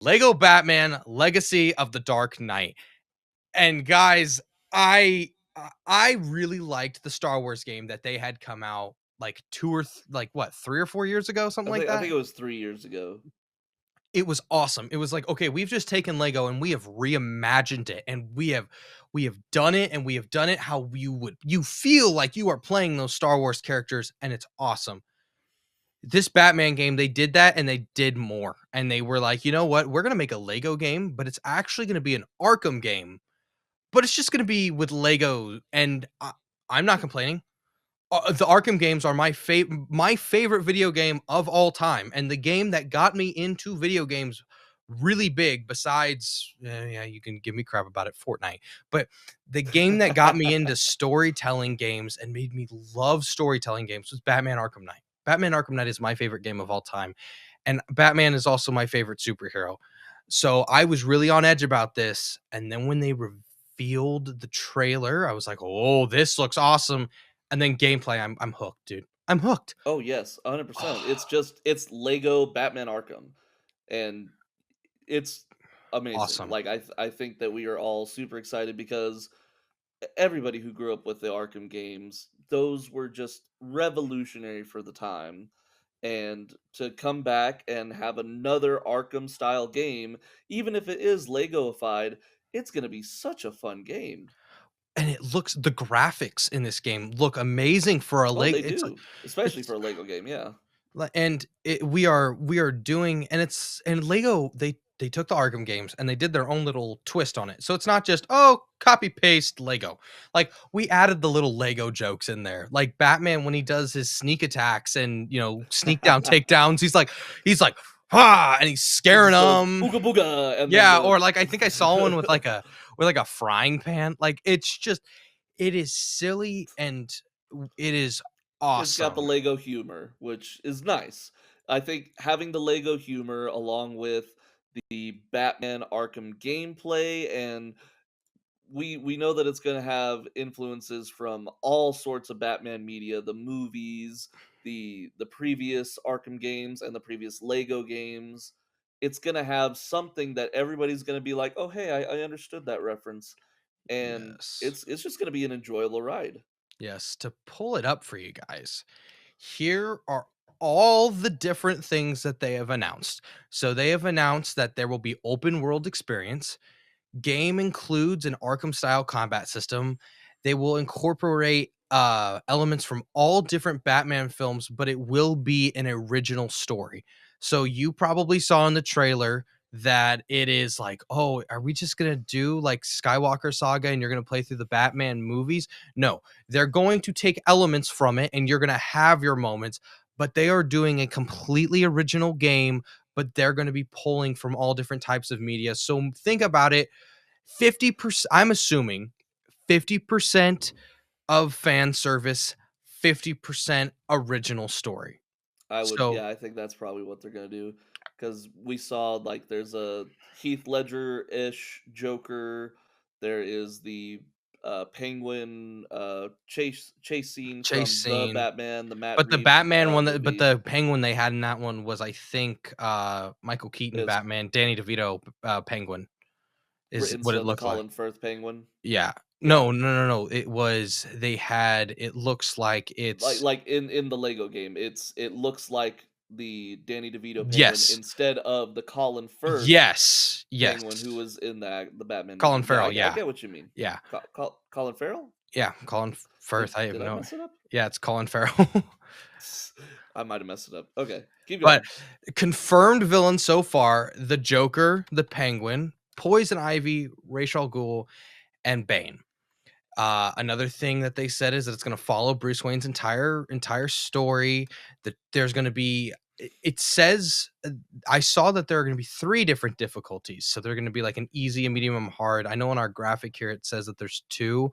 Lego Batman Legacy of the Dark Knight. And guys, I really liked the Star Wars game that they had come out like 2 or like what, 3 or 4 years ago, something like I that. think it was 3 years ago. It was awesome. It was like, okay, we've just taken Lego and we have reimagined it and we have done it and we have done it how you feel like you are playing those Star Wars characters and it's awesome. This Batman game, they did that and they did more. And they were like, "You know what? We're going to make a Lego game, but it's actually going to be an Arkham game, but it's just going to be with Lego." And I'm not complaining. The Arkham games are my favorite video game of all time, and the game that got me into video games really big besides yeah, you can give me crap about it, Fortnite, but the game that got me into storytelling games and made me love storytelling games was Batman Arkham Knight. Batman Arkham Knight is my favorite game of all time, and Batman is also my favorite superhero. So I was really on edge about this, and then when they revealed the trailer, I was like, "Oh, this looks awesome." And then gameplay, I'm hooked, dude. I'm hooked. Oh yes, 100%. It's Lego Batman Arkham, and it's amazing. Awesome. Like I think that we are all super excited because everybody who grew up with the Arkham games, those were just revolutionary for the time. And to come back and have another Arkham style game, even if it is Legoified, it's going to be such a fun game. And the graphics in this game look amazing for a Oh, leg. they do, especially It's for a Lego game. Yeah. and we are doing, and it's and Lego, they took the Arkham games and they did their own little twist on it. So it's not just, oh, copy paste Lego. Like we added the little Lego jokes in there. Like Batman when he does his sneak attacks and, sneak down takedowns, he's like, ah, and he's He scaring just goes them. booga booga, and then Yeah, the or like I think I saw one with like a frying pan. Like it is silly and it is it's got the awesome. Lego humor, which is nice. I think having the Lego humor along with the Batman Arkham gameplay, and we know that it's going to have influences from all sorts of Batman media, the movies, the previous Arkham games and the previous Lego games. It's going to have something that everybody's going to be like, "Oh, hey, I understood that reference." And Yes. it's just going to be an enjoyable ride. Yes, to pull it up for you guys. Here are all the different things that they have announced. So they have announced that there will be open world experience. Game includes an Arkham style combat system. They will incorporate elements from all different Batman films, but it will be an original story. So you probably saw in the trailer that it is like, oh, are we just gonna do like Skywalker Saga and you're gonna play through the Batman movies? No, they're going to take elements from it and you're gonna have your moments, but they are doing a completely original game, but they're going to be pulling from all different types of media. So think about it, 50%, I'm assuming 50% of fan service, 50% original story. So, Yeah, I think that's probably what they're gonna do, because we saw like there's a Heath Ledger ish Joker. There is the Penguin chase scene chase from the scene. Batman, the Matt But the Reeves Batman one but movie. the Penguin they had in that one was, I think, Michael Keaton Is Batman, Danny DeVito, Penguin is what instead it of the looked like. Colin Firth Penguin. Yeah. Yeah, No, no, no, no. It looks like like it's in the Lego game, it looks like the Danny DeVito Penguin yes. instead of the Colin Firth Yes. Penguin who Yes. was in the Batman Colin movie. Yeah, Farrell, I yeah. get what you mean. Yeah. Colin Farrell? Yeah, Colin Firth, I have Did I no. mess it up? Yeah, it's Colin Farrell. I might have messed it up. Okay, keep But going. confirmed villains so far, the Joker, the Penguin, Poison Ivy, Ra's al Ghul, and Bane. Another thing that they said is that it's going to follow Bruce Wayne's entire story. That there's going to be. It says I saw that there are going to be three different difficulties. So they're going to be like an easy, a medium, and hard. I know on our graphic here it says that there's two.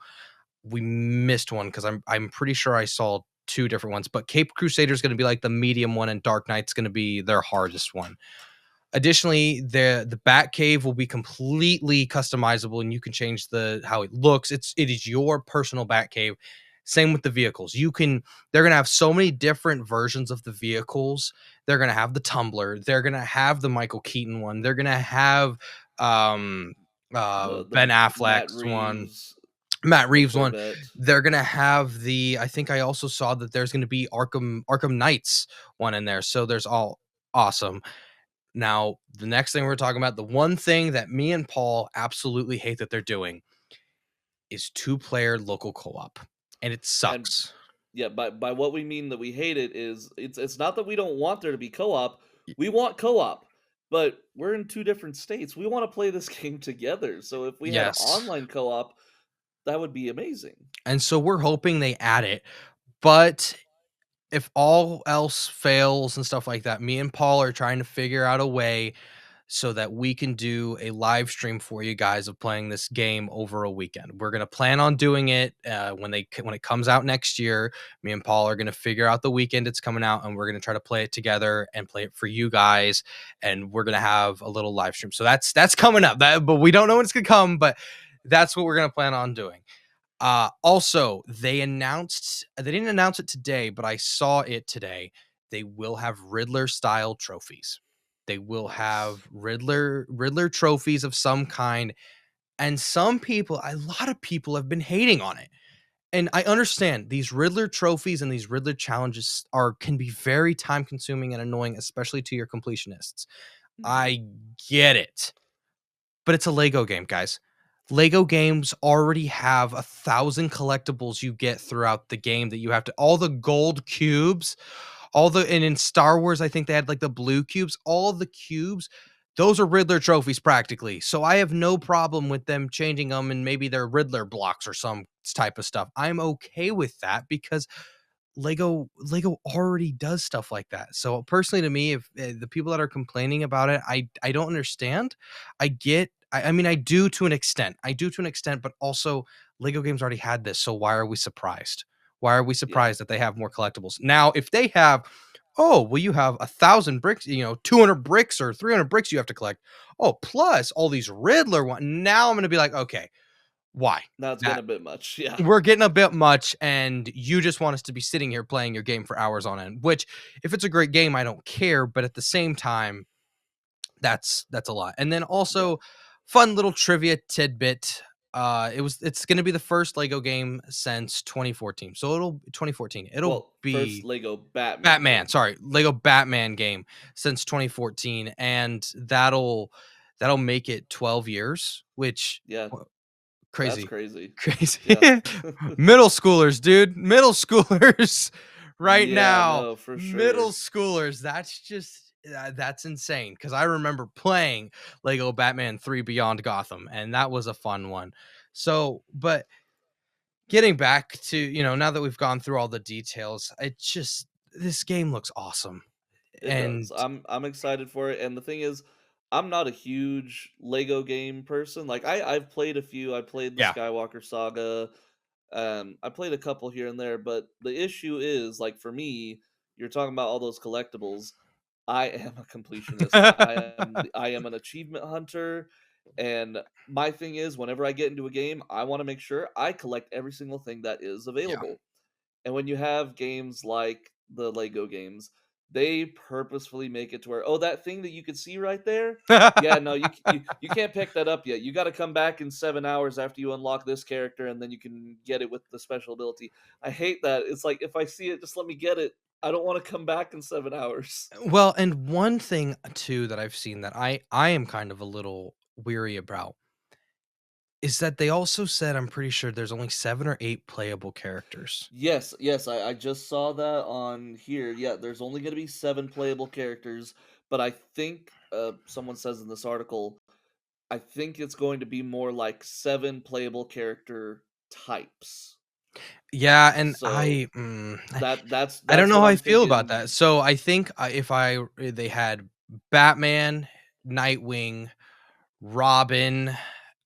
We missed one because I'm pretty sure I saw two different ones. But Cape Crusader is going to be like the medium one, and Dark Knight's going to be their hardest one. Additionally, the Batcave will be completely customizable, and you can change the how it looks. It is your personal Batcave. Same with the vehicles. They're gonna have so many different versions of the vehicles they're gonna have the Tumblr, they're gonna have the Michael Keaton one, they're gonna have um The Ben Matt Affleck's one, Reeves, Matt the Reeves one. Corvette. They're gonna have the I think I also saw that there's gonna be Arkham Knights one in there. So there's all awesome. Now, the next thing we're talking about, the one thing that me and Paul absolutely hate that they're doing is two-player local co-op. And it And sucks. yeah, by what we mean that we hate it is it's not that we don't want there to be co-op. Y- We want co-op, but we're in two different states. We want to play this game together. So if we had Yes. online co-op, that would be amazing. And so we're hoping they add it. But if all else fails and stuff like that, me and Paul are trying to figure out a way so that we can do a live stream for you guys of playing this game over a weekend. We're gonna plan on doing it when it comes out next year. Me and Paul are gonna figure out the weekend it's coming out, and we're gonna try to play it together and play it for you guys. And we're gonna have a little live stream. So that's coming up. But we don't know when it's gonna come, but that's what we're gonna plan on doing. Also, they didn't announce it today, but I saw it today. They will have Riddler style trophies. They will Nice. have Riddler trophies of some kind. And a lot of people have been hating on it. And I understand these Riddler trophies and these Riddler challenges can be very time consuming and annoying, especially to your completionists. Mhm. I get it. But it's a Lego game, guys. Lego games already have 1,000 collectibles you get throughout the game that you have to all the gold cubes, and in Star Wars, I think they had like the blue cubes, all the cubes, those are Riddler trophies practically. So I have no problem with them changing them and maybe they're Riddler blocks or some type of stuff. I'm okay with that because Lego already does stuff like that. So personally to me, if the people that are complaining about it, I don't understand. I mean I do to an extent. I do to an extent, but also Lego games already had this. So why are we surprised? Why are we Yeah. surprised that they have more collectibles? Now, if they have, oh, well, you have 1,000 bricks, 200 bricks or 300 bricks you have to collect. Oh, plus all these Riddler one. Now I'm going to be like, okay, why? Now it's getting That a bit much. Yeah. we're getting a bit much and you just want us to be sitting here playing your game for hours on end, which if it's a great game I don't care, but at the same time that's a lot. And then Yeah. also fun little trivia tidbit, it's going to be the first Lego game since 2014, so it'll Well, first be Lego Batman Batman, game. sorry, Lego Batman game since 2014, and that'll make it 12 years, which Yeah, that's crazy. crazy. Crazy. Yeah. Middle schoolers, dude. Middle schoolers right Yeah, now. no, for Middle sure. schoolers. That's just that's insane because I remember playing Lego Batman 3 Beyond Gotham and that was a fun one. So, but getting back to, now that we've gone through all the details, this game looks awesome. It And does. I'm excited for it, and the thing is, I'm not a huge Lego game person. Like I've played a few. I played the yeah. Skywalker Saga. I played a couple here and there, but the issue is like for me, you're talking about all those collectibles. I am a completionist. I am an achievement hunter, and my thing is whenever I get into a game, I want to make sure I collect every single thing that is yeah. available. And when you have games like the Lego games, they purposefully make it to where, oh, that thing that you could see right there, yeah, no, you can't pick that up yet. You got to come back in 7 hours after you unlock this character, and then you can get it with the special ability. I hate that. It's like if I see it, just let me get it. I don't want to come back in 7 hours. Well, and one thing too that I've seen that I am kind of a little weary about is that they also said I'm pretty sure there's only 7 or 8 playable characters. Yes, yes, I just saw that on here. Yeah, there's only going to be seven playable characters, but I think someone says in this article I think it's going to be more like 7 playable character types. Yeah, and So, I don't that's know what how I I'm feel about that. thinking. So I think if they had Batman, Nightwing, Robin,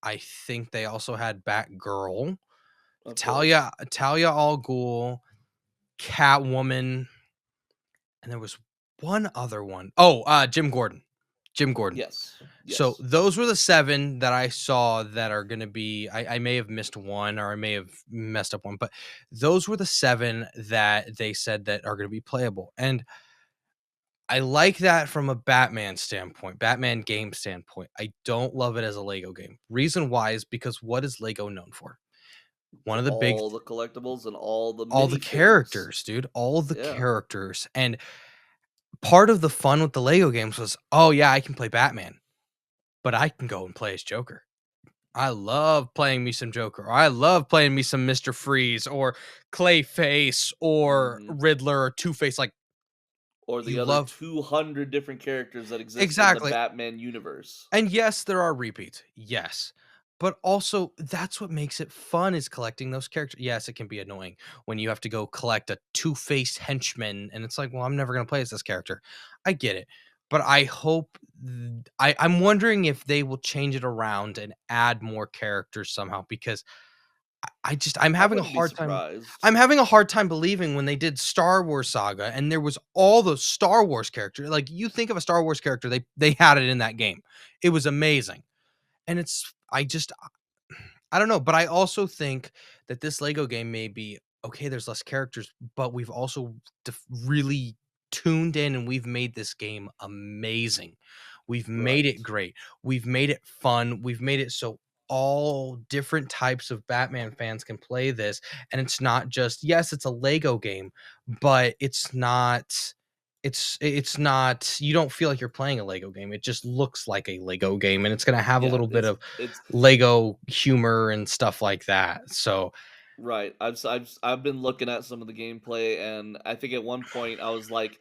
I think they also had Batgirl, Of course. Talia al Ghul, Catwoman, and there was one other one. Oh, Jim Gordon. Jim Gordon. Yes. So Yes. those were the 7 that I saw that are gonna be I may have missed one or I may have messed up one, but those were the 7 that they said that are gonna be playable. And I like that from a Batman standpoint, Batman game standpoint. I don't love it as a Lego game. Reason why is because what is Lego known for? One of the big All the collectibles and all the all the minifigs. characters, dude, all the Yeah. characters. And part of the fun with the Lego games was, oh yeah, I can play Batman, but I can go and play as Joker. I love playing me some Joker. Or I love playing me some Mr. Freeze or Clayface or Mhm. Riddler or Two-Face. Like Or the you other love 200 different characters that exist in the exactly. Batman universe. And yes, there are repeats. Yes. But also that's what makes it fun is collecting those characters. Yes, it can be annoying when you have to go collect a two-faced henchman and it's like, well, I'm never going to play as this character. I get it. But I hope I'm wondering if they will change it around and add more characters somehow because I just I wouldn't be surprised. I'm having a hard time believing when they did Star Wars Saga and there was all those Star Wars characters. Like you think of a Star Wars character, they had it in that game. It was amazing. And it's I don't know, but I also think that this Lego game may be okay, there's less characters, but we've also really tuned in and we've made this game amazing. We've made Right. it great. We've made it fun. We've made it so all different types of Batman fans can play this. And it's not just, yes, it's a Lego game, but it's not you don't feel like you're playing a Lego game. It just looks like a Lego game and it's going to have a Yeah, little bit of it's Lego humor and stuff like that. So, right. I've been looking at some of the gameplay, and I think at one point I was like,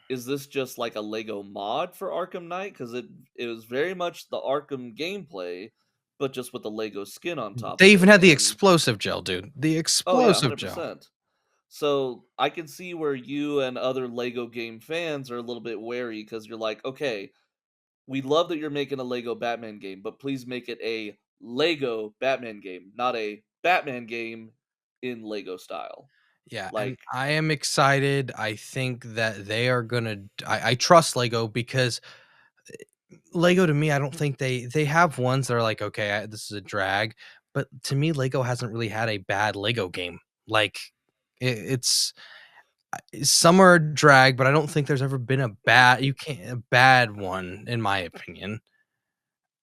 "Is this just like a Lego mod for Arkham Knight?" Because it was very much the Arkham gameplay, but just with the Lego skin on top they of even it. had the And explosive gel, dude. The oh yeah, explosive gel. 100%. So I can see where you and other Lego game fans are a little bit wary because you're like, okay, we love that you're making a Lego Batman game, but please make it a Lego Batman game, not a Batman game in Lego style. Yeah, and Like, I am excited. I think that they are gonna I trust Lego because Lego to me, I don't think they have ones that are like, okay, this is a drag, but to me, Lego hasn't really had a bad Lego game. Like it's some are a drag, but I don't think there's ever been a bad one in my opinion.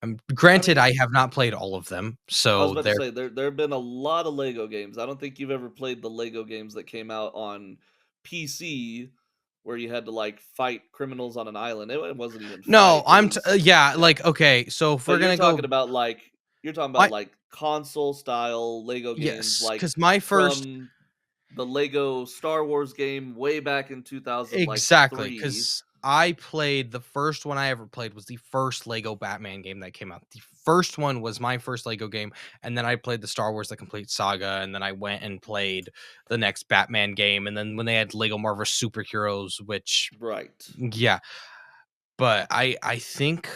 I Granted, mean, I have not played all of them, I was so about to there say there have been a lot of Lego games. I don't think you've ever played the Lego games that came out on PC where you had to like fight criminals on an island. It wasn't even no, fight. It was yeah, yeah. like okay, so if we're But gonna go, you're talking about my like console style Lego games yes, like because my first from the Lego Star Wars game way back in 2000 like exactly, 3. because I played the first one I ever played was the first Lego Batman game that came out. The first one was my first Lego game, and then I played the Star Wars: The Complete Saga, and then I went and played the next Batman game, and then when they had Lego Marvel Superheroes, which Right. yeah, but I think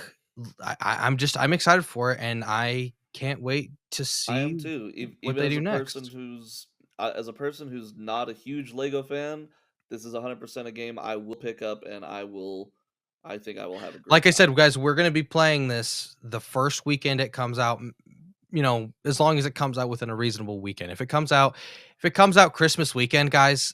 I'm excited for it, and I can't wait to I am see too. what Even they do next. as a person who's not a huge Lego fan, this is 100% a game I will pick up and I think I will have a Like great I said, time. guys, we're gonna be playing this the first weekend it comes out. As long as it comes out within a reasonable weekend. If it comes out Christmas weekend, guys,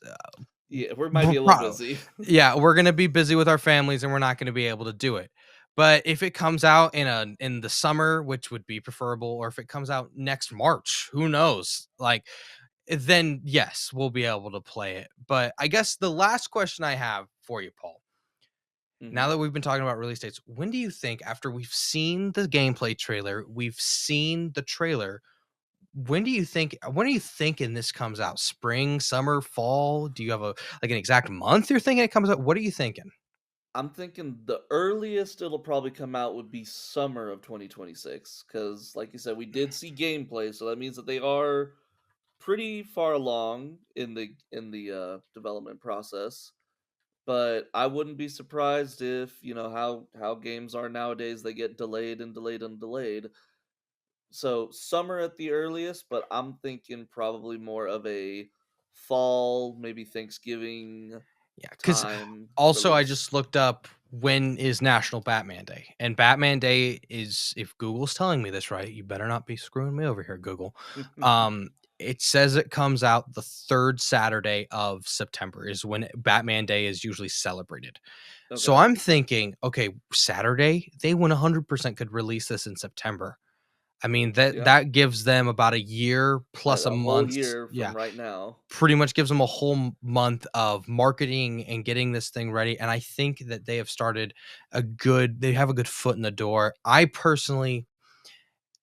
Yeah, we might we're be a little pro- busy. yeah, we're gonna be busy with our families and we're not gonna be able to do it. But if it comes out in the summer, which would be preferable, or if it comes out next March, who knows? Like then yes, we'll be able to play it. But I guess the last question I have for you, Paul, now Mhm. that we've been talking about release dates, when do you think, after we've seen the gameplay trailer, we've seen the trailer, when are you thinking this comes out? Spring, summer, fall? Do you have an exact month you're thinking it comes out? What are you thinking? I'm thinking the earliest it'll probably come out would be summer of 2026 cuz like you said we did see gameplay, so that means that they are pretty far along in the development process. But I wouldn't be surprised if, how games are nowadays, they get delayed and delayed and delayed. So summer at the earliest, but I'm thinking probably more of a fall, maybe Thanksgiving Yeah, because time also I release. just looked up when is National Batman Day, and Batman Day is, if Google's telling me this right, you better not be screwing me over here, Google. Um, it says it comes out the third Saturday of September is when Batman Day is usually celebrated. So Okay. I'm thinking, okay, Saturday, they 100% could release this in September. I mean, Yeah. that gives them about a year plus a A whole month's, year yeah, from right now. pretty much gives them a whole month of marketing and getting this thing ready. And I think that they have started they have a good foot in the door. I personally,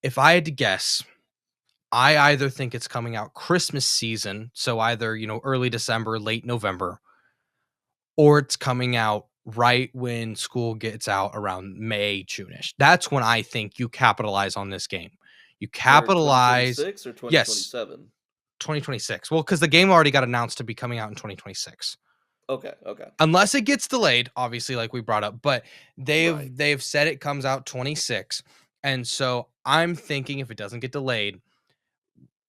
if I had to guess, I either think it's coming out Christmas season, so either, early December, late November, or it's coming out right when school gets out around May, June-ish. That's when I think you capitalize on this game. You For capitalize. 2026 or Yes, 2027? 2026. Well, because the game already got announced to be coming out in 2026. Okay, okay. Unless it gets delayed, obviously, like we brought up, but Right. they've said it comes out 26. And so I'm thinking if it doesn't get delayed,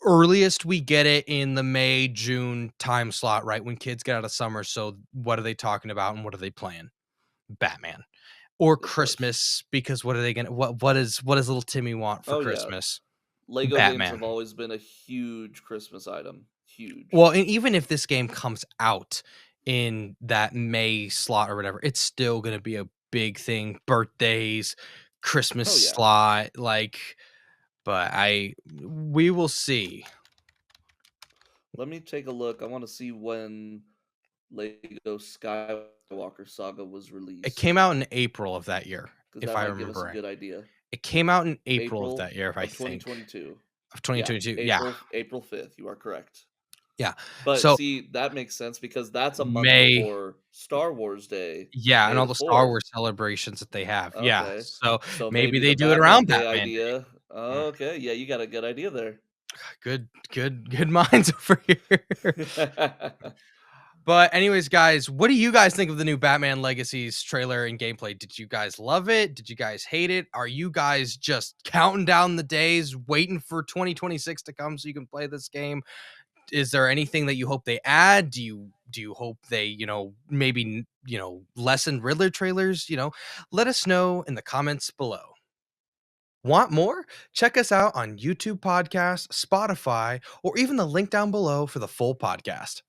earliest we get it in the May, June time slot, right? When kids get out of summer. So what are they talking about and what are they playing? Batman. Or Of course. Christmas, because what are they gonna what does little Timmy want for Oh, yeah. Christmas? Lego games Batman. have always been a huge Christmas item. Huge. Well, and even if this game comes out in that May slot or whatever, it's still gonna be a big thing. Birthdays, Christmas Oh, yeah. slot, like, but we will see. Let me take a look. I wanna see when Lego Skywalker Saga was It released, came out in April of that year, because if that I might give us remember a right. good idea. It came out in April of April that year, I of think, 2022. of Yeah, 2022. Yeah, April 5th, you are correct. yeah. But So see, that makes sense because that's a month May, before Star Wars Day, yeah, and May all the the Star 4th. Wars celebrations that they have. Yeah, Okay. so So maybe maybe they the do it Batman around Day Batman Day. idea. Mm, Okay, yeah, you got a good idea there. good minds over here. But anyways, guys, what do you guys think of the new Batman Legacies trailer and gameplay? Did you guys love it? Did you guys hate it? Are you guys just counting down the days, waiting for 2026 to come so you can play this game? Is there anything that you hope they add? Do you hope they, maybe, lessen Riddler trailers? Let us know in the comments below. Want more? Check us out on YouTube Podcast, Spotify, or even the link down below for the full podcast.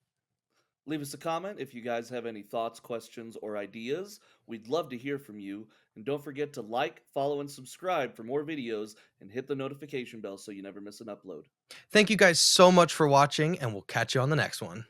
Leave us a comment if you guys have any thoughts, questions, or ideas. We'd love to hear from you. And don't forget to like, follow, and subscribe for more videos and hit the notification bell so you never miss an upload. Thank you guys so much for watching, and we'll catch you on the next one.